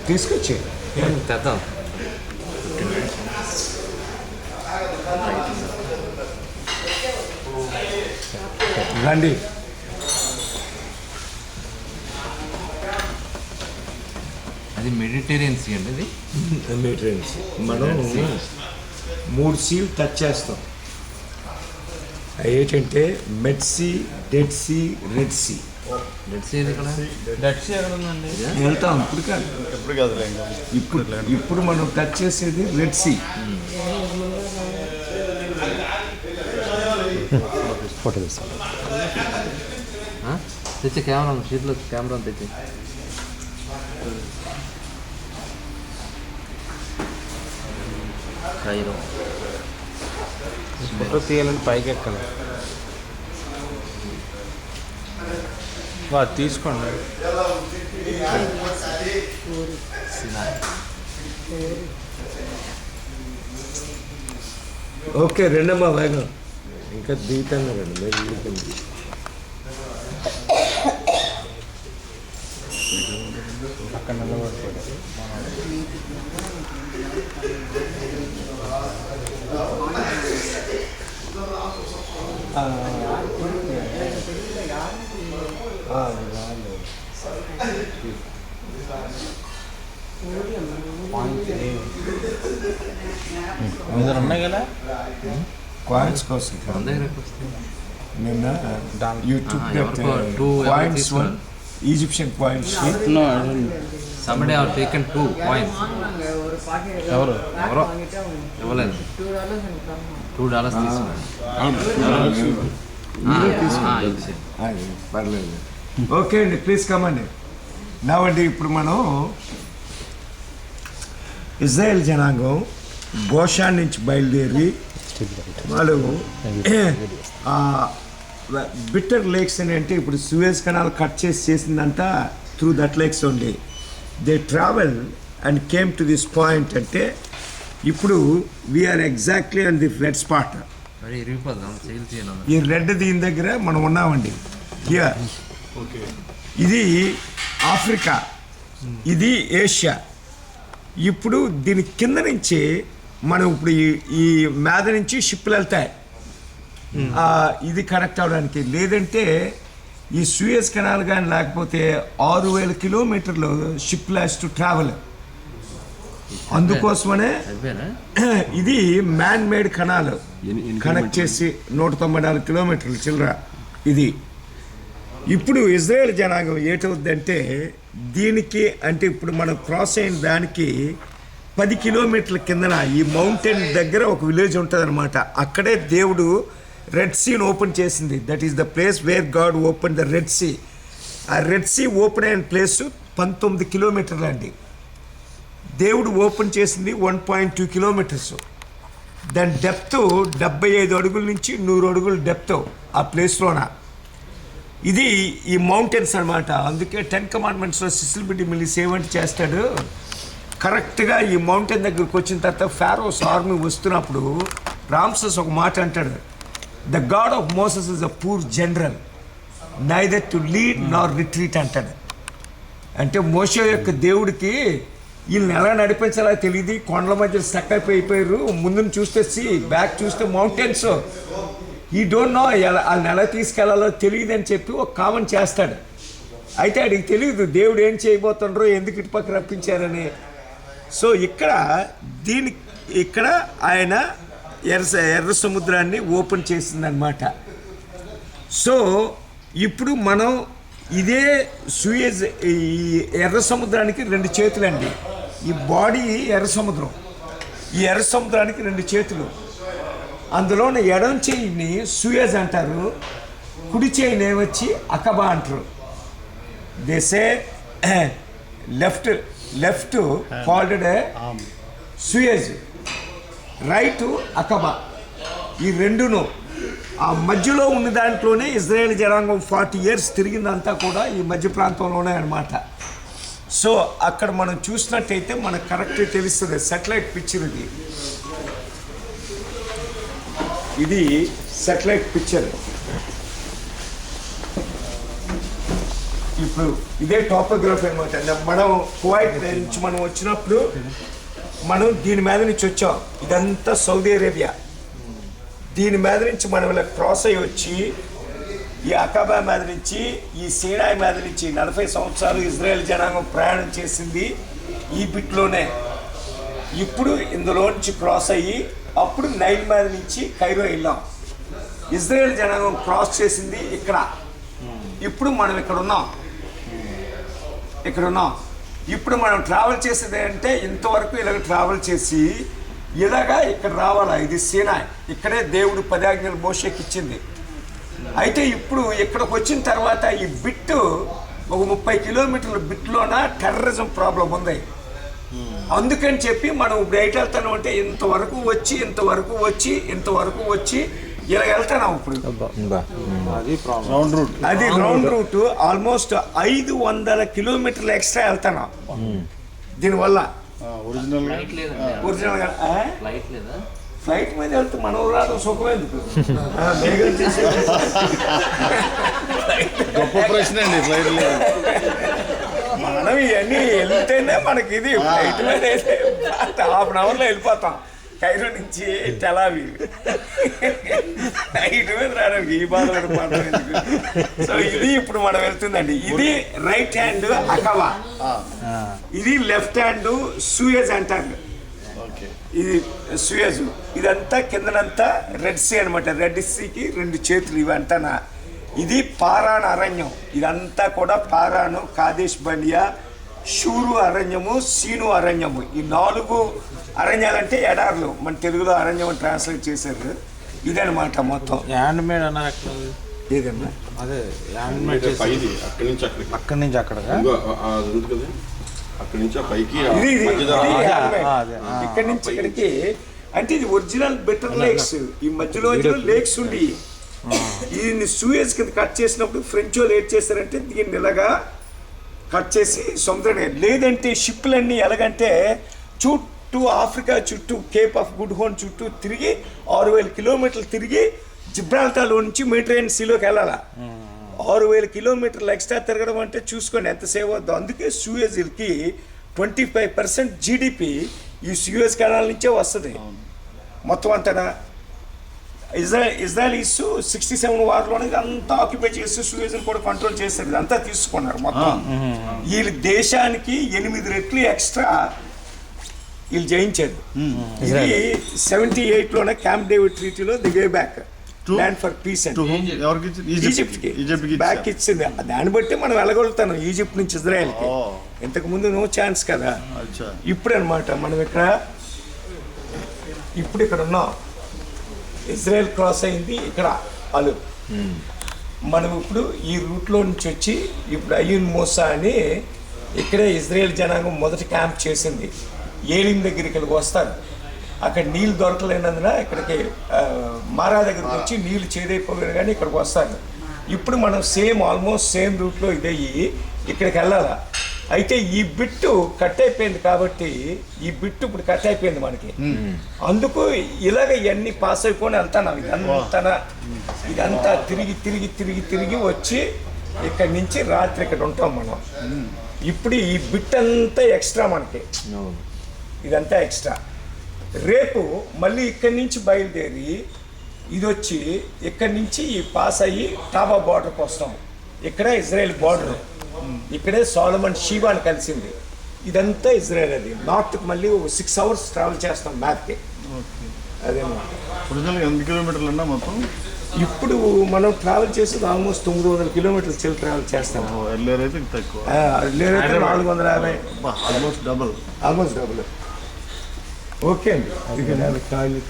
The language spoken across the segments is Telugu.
తీసుకొచ్చి తెద్దాం. రండి. అది మెడిటేరియన్ సీ అండి. ఇది మెటీరియల్ మనం 3 సీలు టచ్ చేస్తాం. ఏంటంటే Med sea, dead sea, red sea. Dead sea ఎక్కడ? డెడ్ సీ ఎక్కడ ఉందండి? వెళ్తాం ఇప్పుడు కాదు, ఎప్పుడు కాదు. ఇప్పుడు మనం టచ్ చేసేది రెడ్ సీ. ఫోటో తీసుకోండి. తెచ్చే కెమెరా షీట్లో కెమెరా తెచ్చి. కైరో ఫోటో తీయాలంటే పైకి ఎక్కాలి. తీసుకోండి. ఓకే, రెండమ్మా వేగం. ఇంకా దిగుతాను రండి, మీరు దిగుతుంది. అక్కడ నిలబడి ఉన్నాయి కదా కాయిన్స్ కోసం మన దగ్గరకు వస్తే నిన్న YouTube coins Egyptian coins. somebody have taken 2 coins. ఎవరు ఇవ్వలేదు. $2 తీసుకున్నాను. పర్లేదు. ఓకే అండి, ప్లీజ్ కమండి. నావండి ఇప్పుడు మనం ఇజ్రాయెల్ జనాంగం గోషాన్ నుంచి బయలుదేరి వాళ్ళు బిట్టర్ లేక్స్ అని అంటే ఇప్పుడు సూయజ్ కెనాల్ కట్ చేసిందంతా through that lakes only. They travel and came to this point. అంటే ఇప్పుడు we are exactly on the red spot. ఈ రెడ్ దీని దగ్గర మనం ఉన్నామండి. ఇది ఆఫ్రికా, ఇది ఏషియా. ఇప్పుడు దీని కింద నుంచి మనం ఇప్పుడు ఈ మేద నుంచి షిప్లు వెళ్తాయి ఇది కనెక్ట్ అవడానికి. లేదంటే ఈ సూయజ్ కెనాల్ కానీ లేకపోతే 6000 కిలోమీటర్లు షిప్ లాస్ టు ట్రావెల్. అందుకోసమనే ఇది మ్యాన్ మేడ్ కెనాల్ కనెక్ట్ చేసి 194 కిలోమీటర్లు చిల్లర ఇది. ఇప్పుడు ఇజ్రాయెల్ జనాంగం ఏటవుద్దంటే దీనికి అంటే ఇప్పుడు మనం క్రాస్ అయిన దానికి 10 కిలోమీటర్ల కిందన ఈ మౌంటైన్ దగ్గర ఒక విలేజ్ ఉంటుంది అనమాట. అక్కడే దేవుడు రెడ్ సీని ఓపెన్ చేసింది. That is the place where God open the Red Sea. ఆ రెడ్ సీ ఓపెన్ అయిన ప్లేసు 19 కిలోమీటర్లు అండి. దేవుడు ఓపెన్ చేసింది 1.2 కిలోమీటర్స్. దాని డెప్త్ 75 అడుగుల నుంచి 100 అడుగుల డెప్త్ ఆ ప్లేస్లోన. ఇది ఈ మౌంటైన్స్ అనమాట. అందుకే 10 కమాండ్మెంట్స్లో సిసిల్ బిడ్డి మిల్లి సేవంటి చేస్తాడు. కరెక్ట్గా ఈ మౌంటైన్ దగ్గరికి వచ్చిన తర్వాత ఫారోస్ ఆర్మీ వస్తున్నప్పుడు రామ్సెస్ ఒక మాట అంటాడు, the God of Moses is a poor general neither to lead Nar retreat అంటాడు. అంటే మోషే యొక్క దేవుడికి వీళ్ళని ఎలా నడిపించాలో తెలియదు. కొండల మధ్య స్టక్ అయిపోయారు. ముందుని చూస్తే సీ, బ్యాక్ చూస్తే మౌంటైన్స్. ఈ డోంట్ నో వాళ్ళని ఎలా తీసుకెళ్లాలో తెలియదు అని చెప్పి ఒక కామెంట్ చేస్తాడు. అయితే ఆడికి తెలియదు దేవుడు ఏం చేయబోతుండ్రో, ఎందుకు ఇటుపక్క రప్పించారని. సో ఇక్కడ ఆయన ఎర్ర సముద్రాన్ని ఓపెన్ చేసిందనమాట. సో ఇప్పుడు మనం ఇదే సూయజ్ ఈ ఎర్ర సముద్రానికి 2 చేతులండి. ఈ బాడీ ఎర్ర సముద్రం, ఈ ఎర్ర సముద్రానికి 2 చేతులు. అందులోన ఎడం చేయిని సూయజ్ అంటారు, కుడి చేయిని ఏమొచ్చి అకబా అంటారు. దేసే లెఫ్ట్ కాల్డ్ సూయజ్, రైట్ అకబా. ఈ రెండును ఆ మధ్యలో ఉన్న దాంట్లోనే ఇజ్రాయేల్ జనాంగం 40 years తిరిగిందంతా కూడా ఈ మధ్య ప్రాంతంలోనే అన్నమాట. సో అక్కడ మనం చూసినట్టయితే మనకు కరెక్ట్ తెలుస్తుంది. సాటిలైట్ పిక్చర్ ఇది సాటిలైట్ పిక్చర్. ఇప్పుడు ఇదే టాపోగ్రఫీ అనమాట. మనం కువైట్ నుంచి మనం వచ్చినప్పుడు మనం దీని మీద నుంచి వచ్చాం. ఇదంతా సౌదీ అరేబియా. దీని మీద నుంచి మనం ఇలా క్రాస్ అయ్యి వచ్చి ఈ అకాబా మీద నుంచి ఈ సీనాయి మీద నుంచి 40 సంవత్సరాలు ఇజ్రాయెల్ జనాంగం ప్రయాణం చేసింది ఈ బిట్లోనే. ఇప్పుడు ఇందులో నుంచి క్రాస్ అయ్యి అప్పుడు నైల్ మీద నుంచి కైరో వెళ్ళాం. ఇజ్రాయెల్ జనాంగం క్రాస్ చేసింది ఇక్కడ. ఇప్పుడు మనం ఇక్కడ ఉన్నాం. ఇప్పుడు మనం ట్రావెల్ చేసేది అంటే ఇంతవరకు ఇలాగ ట్రావెల్ చేసి ఇలాగా ఇక్కడ రావాలా. ఇది సీనాయ్. ఇక్కడే దేవుడు 10 ఆజ్ఞలు మోషేకి ఇచ్చింది. అయితే ఇప్పుడు ఇక్కడికి వచ్చిన తర్వాత ఈ బిట్టు ఒక 30 కిలోమీటర్ల బిట్లోన టెర్రరిజం ప్రాబ్లం ఉంది. అందుకని చెప్పి మనం ఇప్పుడు ఎయిట్ వెళ్తాను అంటే ఇంతవరకు వచ్చి ఇలా వెళ్తున్నాం. ఇప్పుడు అది రౌండ్ రూట్ ఆల్మోస్ట్ 500 కిలోమీటర్లు ఎక్స్ట్రా వెళ్తున్నాం దీనివల్ల. ఒరిజినల్ ఫ్లైట్ మీద వెళ్తే మనం రావడం సుఖమేందుకు? గొప్ప ప్రశ్న అండి. ఫ్లైట్ మనం ఇవన్నీ వెళ్తేనే మనకి ఇది. ఫ్లైట్ మీద అయితే ½ an hourలో వెళ్ళిపోతాం కైరో నుంచి టెలావి. నైట్ మీద రావడానికి ఈ బాధలు పడతాం ఎందుకు? సో ఇది ఇప్పుడు మనం వెళ్తుందండి. ఇది రైట్ హ్యాండ్ అకవా, ఇది లెఫ్ట్ హ్యాండ్ సూయజ్ అంటారు. ఇది సూయజ్. ఇదంతా కిందనంతా రెడ్ సీ అనమాట. రెడ్ సీకి 2 చేతులు ఇవంతా. ఇది పారాన్ అరణ్యం. ఇదంతా కూడా పారాను, కాదేశ్ బనియా, షూరు అరణ్యము, సీను అరణ్యము. ఈ 4 అరణ్యాలంటే ఎడార్లు. మన తెలుగులో అరణ్యం అని ట్రాన్స్లేట్ చేశారు. ఇదనమాట మొత్తం. హ్యాండ్ మేడ్ అన్నారు. ఏదన్నా అదే హ్యాండ్ మేడ్ అక్కడి నుంచి అక్కడ అక్కడి నుంచి పైకి ఇక్కడి నుంచి ఇక్కడికి. అంటే ఇది ఒరిజినల్ బెటర్ లేక్స్. ఈ మధ్యలో లేక్స్ ఉండి దీన్ని సూయజ్ కింద కట్ చేసినప్పుడు ఫ్రెంచ్ వాళ్ళు ఏం చేశారంటే దీన్ని ఇలాగా కట్ చేసి సముద్రం. లేదంటే షిప్లన్నీ ఎలాగంటే చుట్టూ ఆఫ్రికా చుట్టూ కేప్ ఆఫ్ గుడ్ హోర్న్ చుట్టూ తిరిగి 6000 కిలోమీటర్లు తిరిగి జిబ్రాల్టార్లో నుంచి మెడిటరేనియన్ సీలోకి వెళ్ళాలా. 6000 కిలోమీటర్లు ఎక్స్ట్రా తిరగడం అంటే చూసుకోండి ఎంత సేవ్ అవుద్దో. అందుకే సూయజ్కి 25% జీడిపి ఈ సూయజ్ కెనాల్ నుంచే వస్తుంది మొత్తం అంతా. ఇజ్రాయలీస్ 67 వార్లోనే అంతా ఆక్యుపై చేసి సూయజ్ని కూడా కంట్రోల్ చేశారు. ఇదంతా తీసుకున్నారు మొత్తం. వీళ్ళ దేశానికి 8 రెట్లు ఎక్స్ట్రా వీళ్ళు జయించారు. ఇది 78లోనే క్యాంప్ డేవిడ్ ట్రీటీలో the way back land for peace and ఈజిప్ట్కి బ్యాక్ ఇచ్చింది. దాన్ని బట్టి మనం వెళ్ళగలుగుతాను ఈజిప్ట్ నుంచి ఇజ్రాయెల్కి. ఇంతకు ముందు నో ఛాన్స్ కదా. ఇప్పుడు అనమాట మనం ఇక్కడ ఉన్నాం. ఇజ్రాయెల్ క్రాస్ అయింది ఇక్కడ వాళ్ళు. మనం ఇప్పుడు ఈ రూట్లో నుంచి వచ్చి ఇప్పుడు అయ్యూన్ మోసా అని ఇక్కడే ఇజ్రాయెల్ జనాంగం మొదటి క్యాంప్ చేసింది. ఏలిం దగ్గరికి ఇక్కడికి వస్తారు. అక్కడ నీళ్ళు దొరకలేనందున ఇక్కడికి మారా దగ్గరికి వచ్చి నీళ్ళు చేదైపోయారు కానీ ఇక్కడికి వస్తారు. ఇప్పుడు మనం ఆల్మోస్ట్ సేమ్ రూట్లో ఇదయ్యి ఇక్కడికి వెళ్ళాలా. అయితే ఈ బిట్టు కట్ అయిపోయింది కాబట్టి ఈ బిట్టు ఇప్పుడు కట్ అయిపోయింది మనకి. అందుకు ఇలాగ ఇవన్నీ పాస్ అయిపోయి వెళ్తాను. ఇదంతా తిరిగి వచ్చి ఇక్కడి నుంచి రాత్రి ఇక్కడ ఉంటాం మనం. ఇప్పుడు ఈ బిట్ అంతా ఎక్స్ట్రా మనకి. ఇదంతా ఎక్స్ట్రా. రేపు మళ్ళీ ఇక్కడి నుంచి బయలుదేరి ఇది వచ్చి ఇక్కడి నుంచి పాస్ అయ్యి టాబా బార్డర్కి వస్తాం. ఇక్కడే ఇజ్రాయెల్ బార్డర్. ఇక్కడే సోలమన్ షీబాని కలిసింది. ఇదంతా ఇజ్రాయెల్. అది నార్త్కి మళ్ళీ 6 hours ట్రావెల్ చేస్తాం మ్యాప్కి. అదే ఎన్ని కిలోమీటర్లు అన్నా మొత్తం ఇప్పుడు మనం ట్రావెల్ చేసేది ఆల్మోస్ట్ 900 కిలోమీటర్లు ట్రావెల్ చేస్తాం. అయితే తక్కువ 450. Almost double. ఓకే అండి ఇక నేను ఖాళీ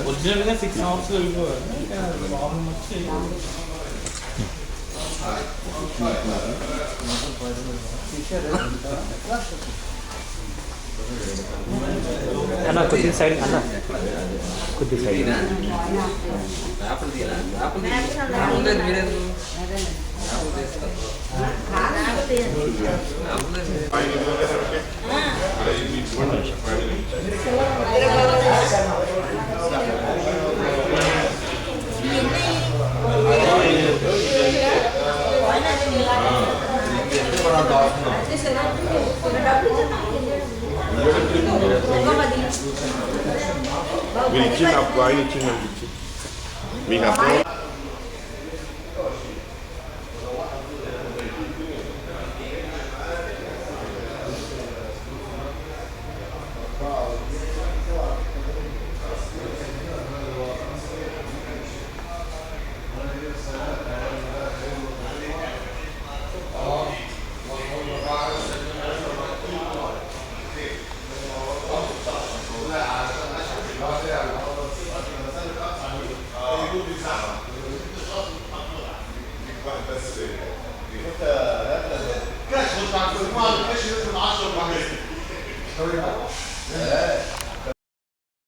ఒరిజినల్గా 6 అవర్స్ వెళ్ళిపోవాలి ప్రాబ్లం వచ్చి అన్న కొద్దిగా సైడ్ అన్న కొద్దిగా సైడ్ మీరు ఇచ్చింది అప్పుడు ఆయన ఇచ్చింది అనిపించి మీకు అర్థం Yeah.